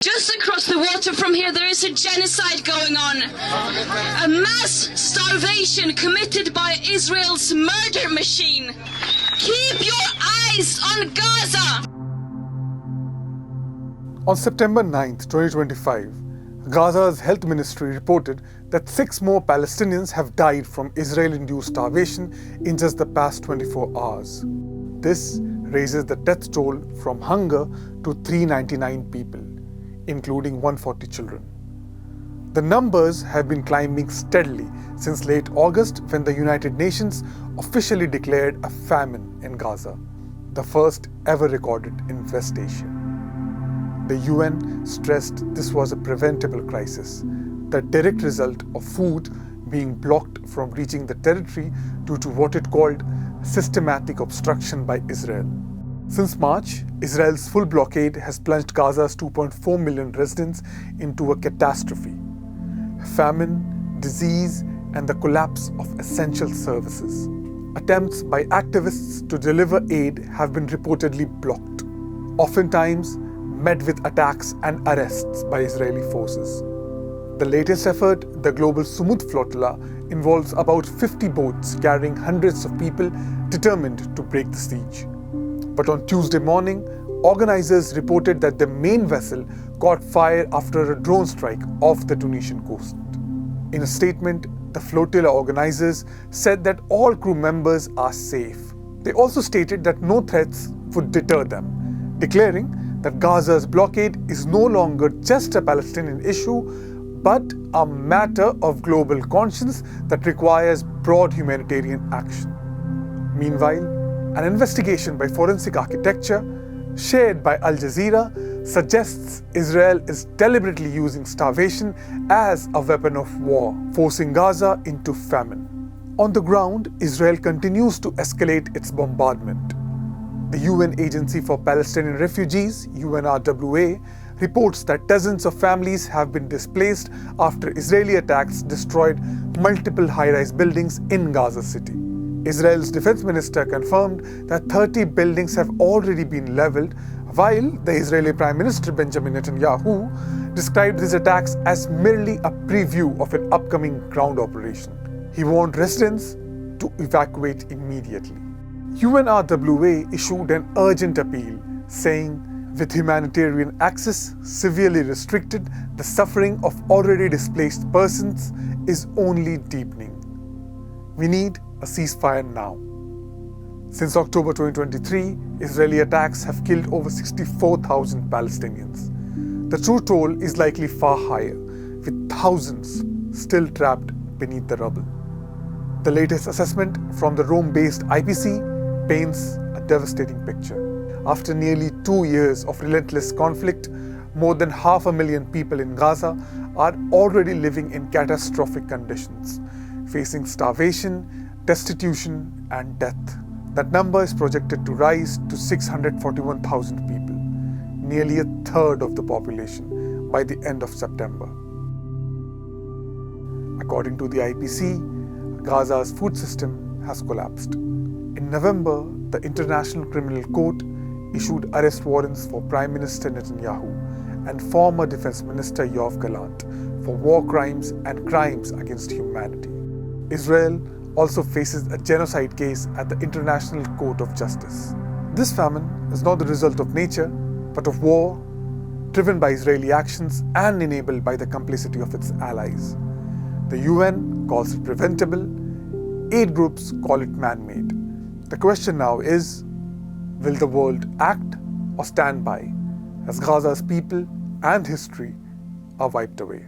Just across the water from here, there is a genocide going on. A mass starvation committed by Israel's murder machine. Keep your eyes on Gaza! On September 9th, 2025, Gaza's health ministry reported that 6 more Palestinians have died from Israeli-induced starvation in just the past 24 hours. This raises the death toll from hunger to 399 people, including 140 children. The numbers have been climbing steadily since late August, when the United Nations officially declared a famine in Gaza, the first ever recorded in West Asia. The UN stressed this was a preventable crisis, the direct result of food being blocked from reaching the territory due to what it called systematic obstruction by Israel. Since March, Israel's full blockade has plunged Gaza's 2.4 million residents into a catastrophe. Famine, disease, and the collapse of essential services. Attempts by activists to deliver aid have been reportedly blocked, oftentimes met with attacks and arrests by Israeli forces. The latest effort, the Global Sumud Flotilla, involves about 50 boats carrying hundreds of people determined to break the siege. But on Tuesday morning, organizers reported that the main vessel caught fire after a drone strike off the Tunisian coast. In a statement, the flotilla organizers said that all crew members are safe. They also stated that no threats would deter them, declaring that Gaza's blockade is no longer just a Palestinian issue, but a matter of global conscience that requires broad humanitarian action. Meanwhile, an investigation by Forensic Architecture, shared by Al Jazeera, suggests Israel is deliberately using starvation as a weapon of war, forcing Gaza into famine. On the ground, Israel continues to escalate its bombardment. The UN Agency for Palestinian Refugees, UNRWA, reports that dozens of families have been displaced after Israeli attacks destroyed multiple high-rise buildings in Gaza City. Israel's defense minister confirmed that 30 buildings have already been leveled, while the Israeli Prime Minister Benjamin Netanyahu described these attacks as merely a preview of an upcoming ground operation. He warned residents to evacuate immediately. UNRWA issued an urgent appeal, saying, with humanitarian access severely restricted, the suffering of already displaced persons is only deepening. We need a ceasefire now. Since October 2023, Israeli attacks have killed over 64,000 Palestinians. The true toll is likely far higher, with thousands still trapped beneath the rubble. The latest assessment from the Rome-based IPC paints a devastating picture. After nearly 2 years of relentless conflict, more than 500,000 people in Gaza are already living in catastrophic conditions, facing starvation, destitution, and death. That number is projected to rise to 641,000 people, nearly a third of the population, by the end of September. According to the IPC, Gaza's food system has collapsed. In November, the International Criminal Court issued arrest warrants for Prime Minister Netanyahu and former Defense Minister Yoav Gallant for war crimes and crimes against humanity. Israel also faces a genocide case at the International Court of Justice. This famine is not the result of nature, but of war, driven by Israeli actions and enabled by the complicity of its allies. The UN calls it preventable, aid groups call it man-made. The question now is, will the world act or stand by as Gaza's people and history are wiped away?